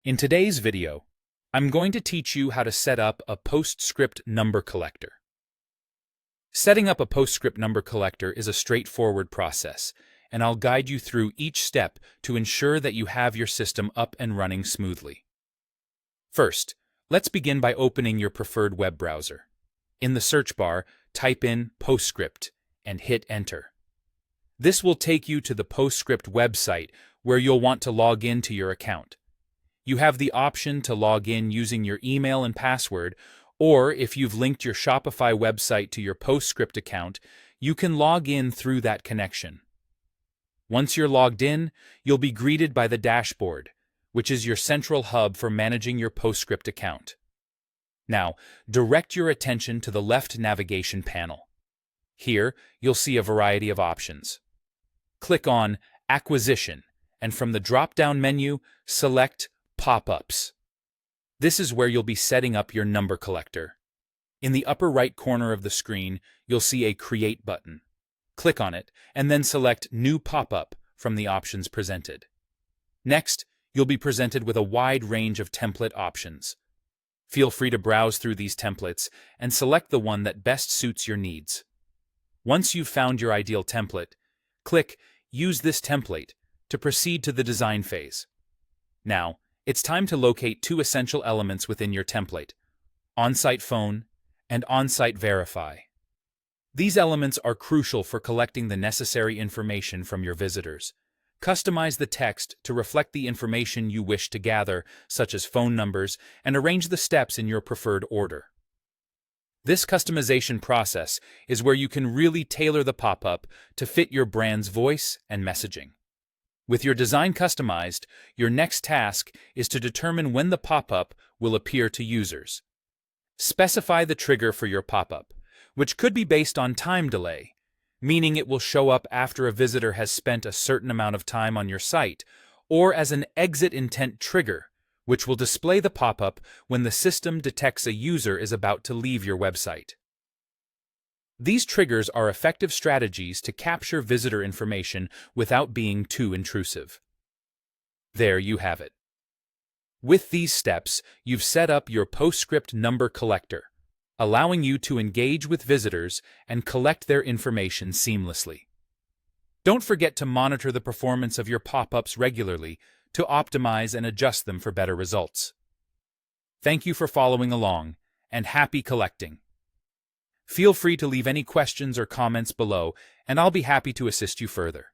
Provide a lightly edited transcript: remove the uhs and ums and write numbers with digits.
In today's video, I'm going to teach you how to set up a Postscript number collector. Setting up a Postscript number collector is a straightforward process, and I'll guide you through each step to ensure that you have your system up and running smoothly. First, let's begin by opening your preferred web browser. In the search bar, type in Postscript and hit Enter. This will take you to the Postscript website where you'll want to log in to your account. You have the option to log in using your email and password, or if you've linked your Shopify website to your Postscript account, you can log in through that connection. Once you're logged in, you'll be greeted by the dashboard, which is your central hub for managing your Postscript account. Now, direct your attention to the left navigation panel. Here, you'll see a variety of options. Click on Acquisition, and from the drop-down menu, select Pop-ups. This is where you'll be setting up your number collector. In the upper right corner of the screen, you'll see a Create button. Click on it, and then select New Pop-up from the options presented. Next, you'll be presented with a wide range of template options. Feel free to browse through these templates and select the one that best suits your needs. Once you've found your ideal template, click Use this template to proceed to the design phase. Now, it's time to locate two essential elements within your template: On-Site Phone and On-Site Verify. These elements are crucial for collecting the necessary information from your visitors. Customize the text to reflect the information you wish to gather, such as phone numbers, and arrange the steps in your preferred order. This customization process is where you can really tailor the pop-up to fit your brand's voice and messaging. With your design customized, your next task is to determine when the pop-up will appear to users. Specify the trigger for your pop-up, which could be based on time delay, meaning it will show up after a visitor has spent a certain amount of time on your site, or as an exit intent trigger, which will display the pop-up when the system detects a user is about to leave your website. These triggers are effective strategies to capture visitor information without being too intrusive. There you have it. With these steps, you've set up your Postscript number collector, allowing you to engage with visitors and collect their information seamlessly. Don't forget to monitor the performance of your pop-ups regularly to optimize and adjust them for better results. Thank you for following along, and happy collecting! Feel free to leave any questions or comments below, and I'll be happy to assist you further.